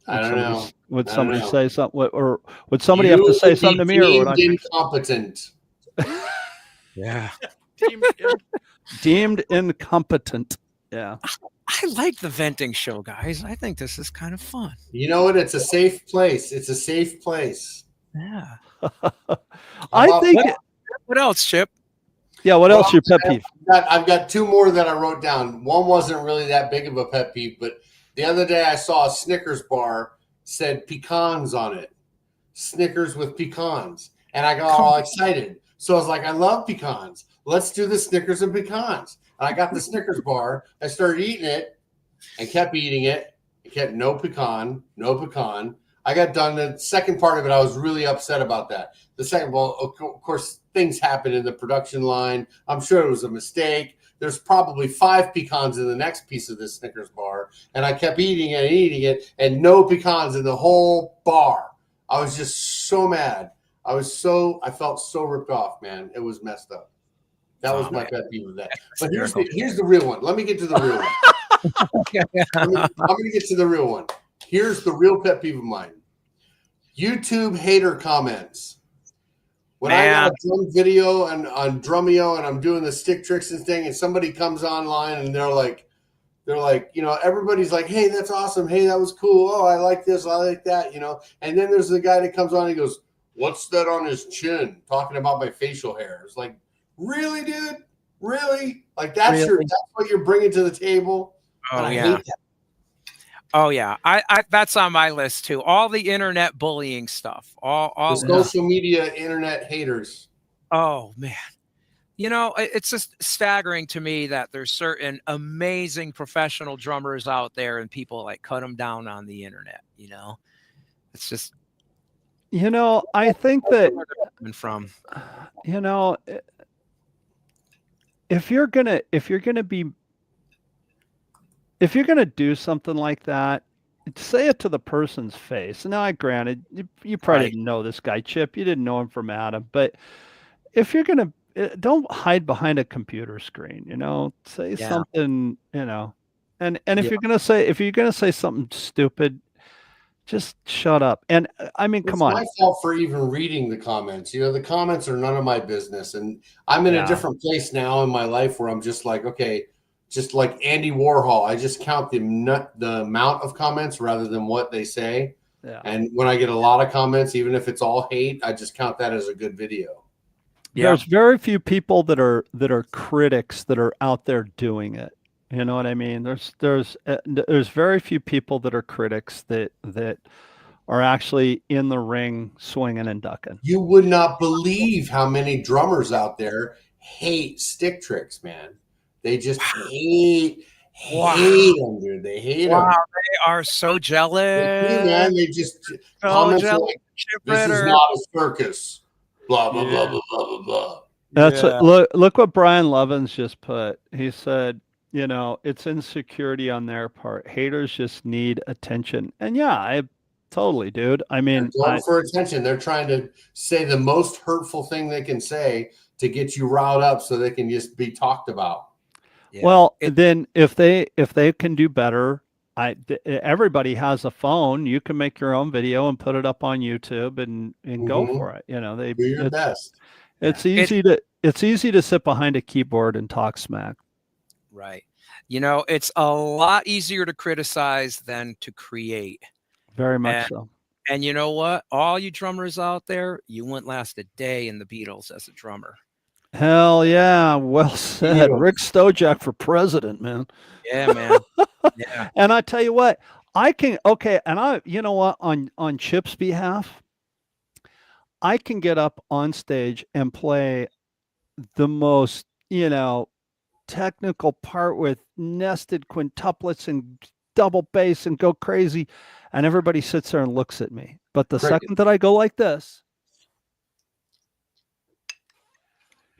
C: I don't know.
A: Would somebody say something, or would somebody have to say something to me? Or would I
C: incompetent?
B: Yeah.
A: Deemed incompetent. Yeah.
B: I like the venting show, guys. I think this is kind of fun.
C: You know what? It's a safe place. It's a safe place.
B: Yeah.
A: I think.
B: What else, Chip?
A: Yeah. What else? Your pet peeve?
C: I've got 2 more that I wrote down. One wasn't really that big of a pet peeve, but the other day I saw a Snickers bar said pecans on it. Snickers with pecans. And I got all excited. So I was like, I love pecans. Let's do the Snickers and pecans. And I got the Snickers bar. I started eating it and kept eating it. I kept no pecan. I got done. The second part of it, I was really upset about that. The second, of course, things happen in the production line. I'm sure it was a mistake. There's probably 5 pecans in the next piece of this Snickers bar. And I kept eating it, and no pecans in the whole bar. I was just so mad. I felt so ripped off, man. It was messed up. That was my pet peeve of that. But here's the real one. Let me get to the real one. I'm going to get to the real one. Here's the real pet peeve of mine. YouTube hater comments. When I got
B: Man.
C: a drum video and on Drumeo and I'm doing the stick tricks and thing, and somebody comes online and they're like, everybody's like, hey, that's awesome. Hey, that was cool. Oh, I like this. I like that, And then there's the guy that comes on and he goes, what's that on his chin? Talking about my facial hair. It's like, really, dude? Really? Like that's what you're bringing to the table.
B: Oh,
C: And I
B: yeah.
C: hate that.
B: Oh yeah, I that's on my list too. All the internet bullying stuff. All
C: The social media internet haters.
B: Oh man. It's just staggering to me that there's certain amazing professional drummers out there and people like cut them down on the internet. It's just.
A: I think that
B: from.
A: If you're gonna do something like that, say it to the person's face. Now, granted, you probably didn't know this guy, Chip. You didn't know him from Adam, but if you're gonna, don't hide behind a computer screen. Say something. And if you're gonna say something stupid, just shut up. And I mean, come on.
C: It's my fault for even reading the comments. The comments are none of my business. And I'm in a different place now in my life where I'm just like, okay, just like Andy Warhol, I just count the amount of comments rather than what they say.
A: Yeah.
C: And when I get a lot of comments, even if it's all hate, I just count that as a good video.
A: Yeah. There's very few people that are critics that are out there doing it. You know what I mean? There's very few people that are critics that are actually in the ring swinging and ducking.
C: You would not believe how many drummers out there hate stick tricks, man. They just hate them, dude. They hate them.
B: They are so jealous.
C: Man, they just comment like, this is not a circus. Blah, blah, blah, blah, blah, blah, blah.
A: That's look what Brian Lovins just put. He said, it's insecurity on their part. Haters just need attention. And I totally, dude. I mean,
C: they're going for attention. They're trying to say the most hurtful thing they can say to get you riled up so they can just be talked about.
A: Yeah. Well, then if they can do better, everybody has a phone. You can make your own video and put it up on YouTube and go for it. They
C: do your best.
A: It's easy to sit behind a keyboard and talk smack.
B: Right. It's a lot easier to criticize than to create.
A: Very much so.
B: And you know what? All you drummers out there, you wouldn't last a day in the Beatles as a drummer.
A: Hell yeah. Well said. Rick Stojak for president, man.
B: Yeah, man. Yeah.
A: And I tell you what, and you know what, on Chip's behalf, I can get up on stage and play the most, technical part with nested quintuplets and double bass and go crazy, and everybody sits there and looks at me. But the second that I go like this,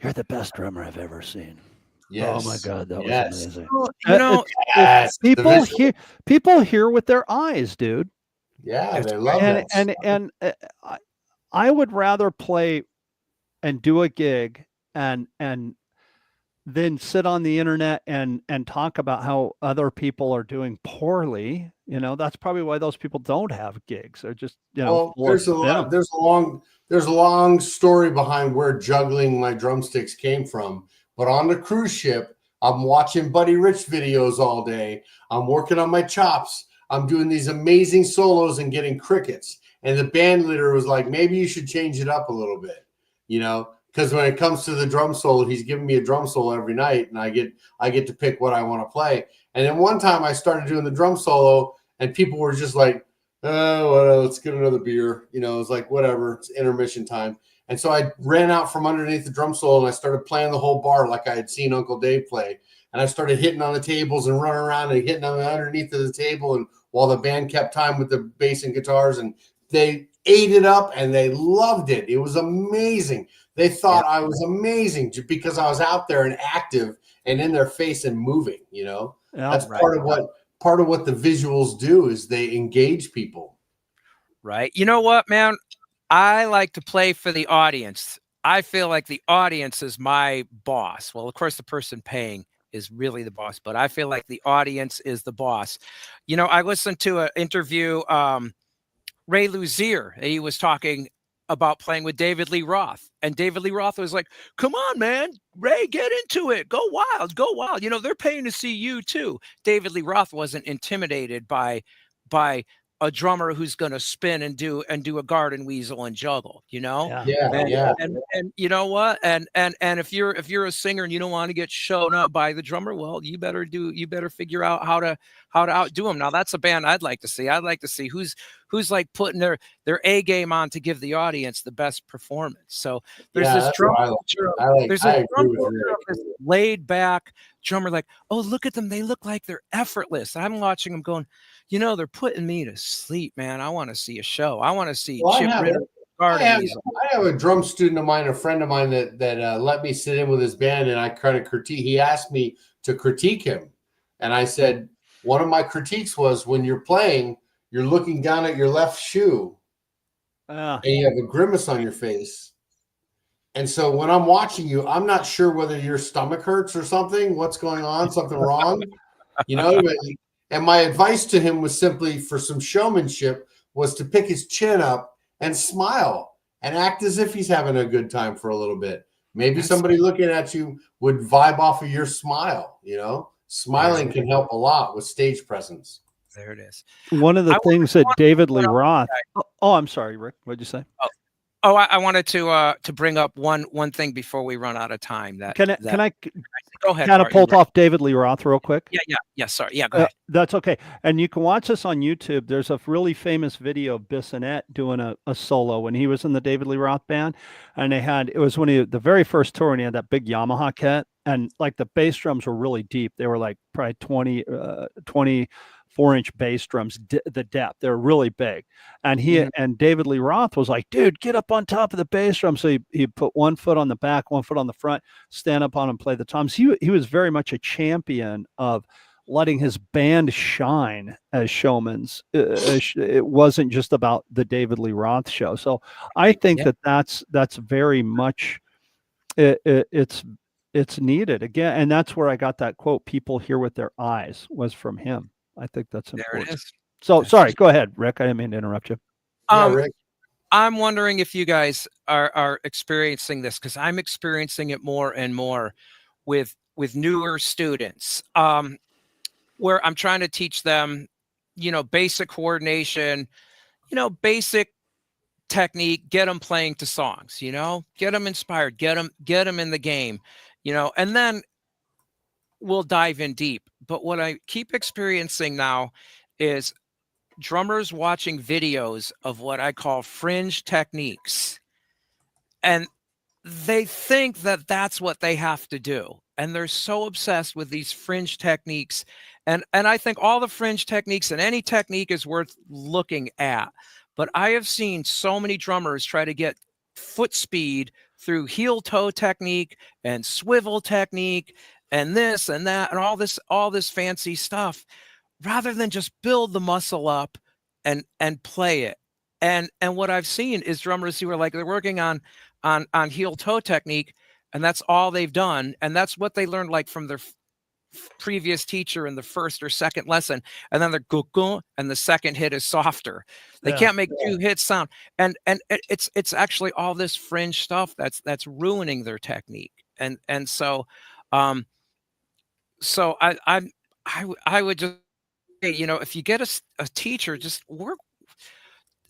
A: you're the best drummer I've ever seen.
C: Yes.
A: Oh my God, that was amazing. People hear with their eyes, dude.
C: Yeah, they love it.
A: And I would rather play and do a gig and then sit on the internet and talk about how other people are doing poorly. That's probably why those people don't have gigs. They're just,
C: there's a long story behind where juggling my drumsticks came from. But on the cruise ship, I'm watching Buddy Rich videos all day. I'm working on my chops. I'm doing these amazing solos and getting crickets. And the band leader was like, maybe you should change it up a little bit, because when it comes to the drum solo, he's giving me a drum solo every night, and I get to pick what I want to play. And then one time I started doing the drum solo, and people were just like, "Oh, well, let's get another beer." It was like, whatever, it's intermission time. And so I ran out from underneath the drum solo, and I started playing the whole bar like I had seen Uncle Dave play. And I started hitting on the tables and running around and hitting on the underneath of the table, and while the band kept time with the bass and guitars, and they ate it up and they loved it. It was amazing. They thought I was amazing just because I was out there and active and in their face and moving, That's part of what the visuals do is they engage people.
B: Right. You know what, man? I like to play for the audience. I feel like the audience is my boss. Well, of course, the person paying is really the boss, but I feel like the audience is the boss. I listened to an interview, Ray Luzier. He was talking about playing with David Lee Roth. And David Lee Roth was like, come on, man, Ray, get into it. Go wild, go wild. You know, they're paying to see you too. David Lee Roth wasn't intimidated by a drummer who's going to spin and do a garden weasel and juggle, you know? And you know what? And if you're a singer and you don't want to get shown up by the drummer, well, you better figure out how to outdo him. Now that's a band I'd like to see. I'd like to see who's like putting their A game on to give the audience the best performance. So there's this drum laid back drummer, like, oh, look at them. They look like they're effortless. I'm watching them going, you know, they're putting me to sleep, man. I want to see a show. I want to see Chip Ritter.
C: I have a drum student of mine, a friend of mine that let me sit in with his band, and I kind of critique. He asked me to critique him, and I said one of my critiques was when you're playing, you're looking down at your left shoe, and you have a grimace on your face. And so when I'm watching you, I'm not sure whether your stomach hurts or something. What's going on? Something wrong? You know. And my advice to him was simply, for some showmanship, was to pick his chin up and smile and act as if he's having a good time for a little bit. Maybe somebody looking at you would vibe off of your smile. You know, smiling can help a lot with stage presence.
B: There it is.
A: One of the things that David Lee Roth. Oh, I'm sorry, Rick. What'd you say?
B: Oh, I wanted to bring up one thing before we run out of time.
A: Can I
B: go ahead,
A: catapult off David Lee Roth real quick?
B: Yeah. Sorry. Yeah, go ahead.
A: That's okay. And you can watch this on YouTube. There's a really famous video of Bissonette doing a solo when he was in the David Lee Roth band, and it was when the very first tour, and he had that big Yamaha kit, and like the bass drums were really deep. They were like probably 24-inch bass drums, the depth. They're really big. And and David Lee Roth was like, dude, get up on top of the bass drum. So he put one foot on the back, one foot on the front, stand up on and play the toms. He was very much a champion of letting his band shine as showmans. It wasn't just about the David Lee Roth show. So I think that's very much it's needed again. And that's where I got that quote, people hear with their eyes, was from him. I think that's important.
B: There it is.
A: So sorry, go ahead, Rick. I didn't mean to interrupt you.
C: Rick.
B: I'm wondering if you guys are experiencing this, because I'm experiencing it more and more with newer students, where I'm trying to teach them, you know, basic coordination, you know, basic technique, get them playing to songs, you know, get them inspired, get them in the game, you know, and then we'll dive in deep. But what I keep experiencing now is drummers watching videos of what I call fringe techniques, and they think that that's what they have to do. And they're so obsessed with these fringe techniques. And I think all the fringe techniques, and any technique, is worth looking at. But I have seen so many drummers try to get foot speed through heel toe technique and swivel technique and this and that and all this fancy stuff, rather than just build the muscle up and play it. And what I've seen is drummers who are like, they're working on heel toe technique, and that's all they've done, and that's what they learned, like, from their previous teacher in the first or second lesson, and then they're go, and the second hit is softer. They can't make two hits sound, and it's actually all this fringe stuff that's ruining their technique. And so I would just say, you know, if you get a teacher, just work.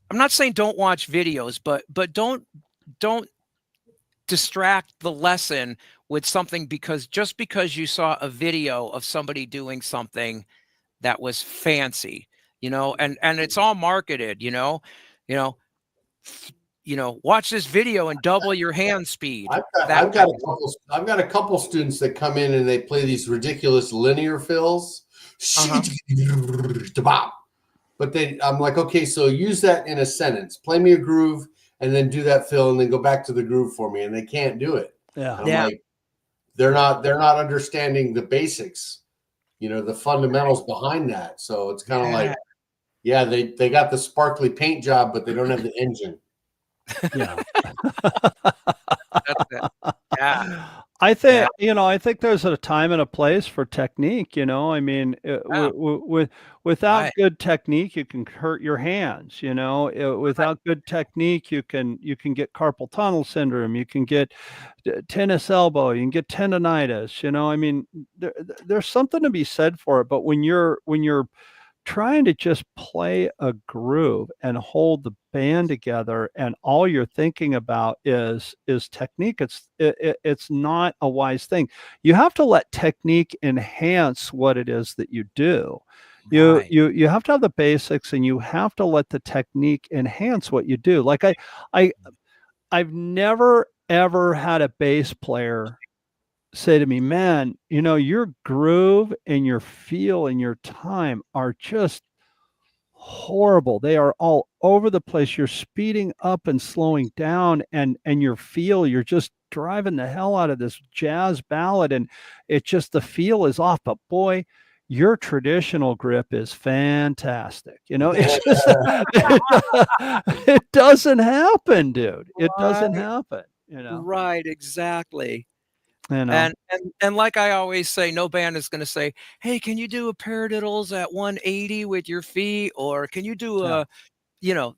B: I'm not saying don't watch videos, but don't distract the lesson with something just because you saw a video of somebody doing something that was fancy, you know, and it's all marketed, you know, watch this video and double your hand speed.
C: I've got a couple students that come in and they play these ridiculous linear fills. But I'm like, okay, so use that in a sentence. Play me a groove and then do that fill and then go back to the groove for me. And they can't do it.
A: Yeah.
C: And I'm like, they're not understanding the basics, you know, the fundamentals behind that. So it's kind of like, yeah, they got the sparkly paint job, but they don't have the engine.
A: Yeah.
B: That's it. Yeah.
A: I think, I think there's a time and a place for technique, I mean, without
B: Right.
A: good technique, you can hurt your hands, without good technique, you can get carpal tunnel syndrome, you can get tennis elbow, you can get tendonitis, I mean, there's something to be said for it, but when you're trying to just play a groove and hold the band together and all you're thinking about is technique, it's not a wise thing. You have to let technique enhance what it is that you do.
B: Right.
A: You have to have the basics, and you have to let the technique enhance what you do. Like I've never ever had a bass player say to me, man, your groove and your feel and your time are just horrible. They are all over the place. You're speeding up and slowing down, and you're just driving the hell out of this jazz ballad, and the feel is off. But boy, your traditional grip is fantastic. It's just it doesn't happen, dude. It doesn't happen.
B: Right, exactly.
A: And
B: like I always say, no band is going to say, "Hey, can you do a paradiddles at 180 with your feet, or can you do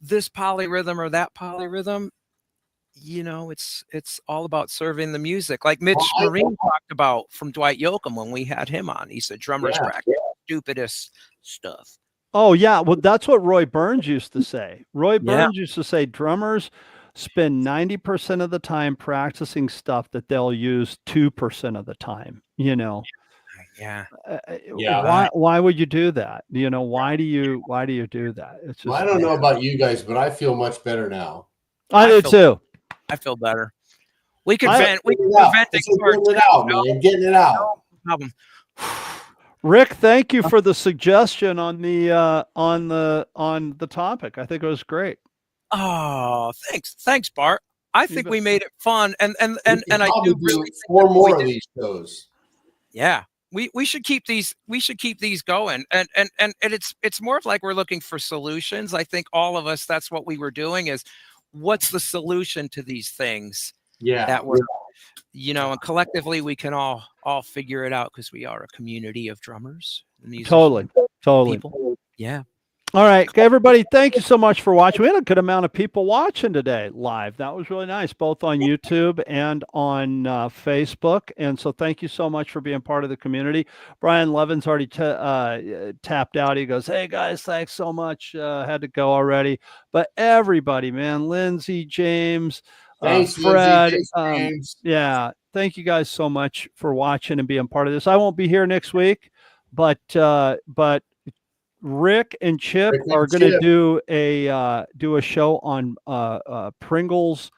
B: this polyrhythm or that polyrhythm?" It's all about serving the music. Like Mitch Marine talked about from Dwight Yoakam when we had him on. He said drummers practice stupidest stuff.
A: Oh yeah, well that's what Roy Burns used to say. Roy Burns used to say drummers spend 90% of the time practicing stuff that they'll use 2% of the time.
B: Yeah.
A: Why would you do that? Why do you do that? It's just,
C: well, I don't know about you guys, but I feel much better now.
A: I do too.
B: I feel better. We could vent. We could vent
C: getting it out, man. Getting it out.
B: No problem.
A: Rick, thank you for the suggestion on the topic. I think it was great.
B: Oh, thanks, Bart. I think we made it fun, and I do really
C: four more of these shows.
B: Yeah, we should keep these. We should keep these going, and it's more of like we're looking for solutions. I think all of us, that's what we were doing, is what's the solution to these things?
C: Yeah,
B: that we're, and collectively we can all figure it out, because we are a community of drummers.
A: Totally.
B: People. Yeah.
A: All right, everybody, thank you so much for watching. We had a good amount of people watching today live. That was really nice, both on YouTube and on Facebook. And so thank you so much for being part of the community. Brian Levin's already tapped out. He goes, hey, guys, thanks so much. Had to go already. But everybody, man, Lindsay, James,
C: thanks,
A: Fred.
C: Lindsay, James.
A: Yeah, thank you guys so much for watching and being part of this. I won't be here next week, but Rick and Chip are going to do a show on Pringles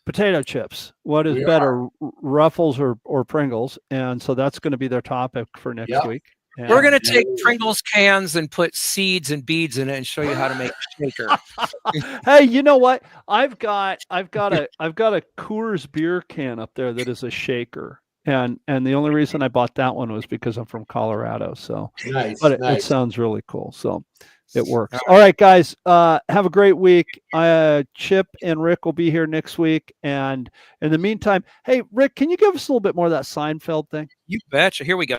A: potato chips. What is better, Ruffles or Pringles? And so that's going to be their topic for next week. And
B: we're going to take Pringles cans and put seeds and beads in it and show you how to make a shaker.
A: Hey, you know what? I've got a Coors beer can up there that is a shaker. And the only reason I bought that one was because I'm from Colorado. So,
C: nice,
A: but it sounds really cool. So it works. All right, guys, have a great week. Chip and Rick will be here next week. And in the meantime, hey, Rick, can you give us a little bit more of that Seinfeld thing?
B: You betcha. Here we go.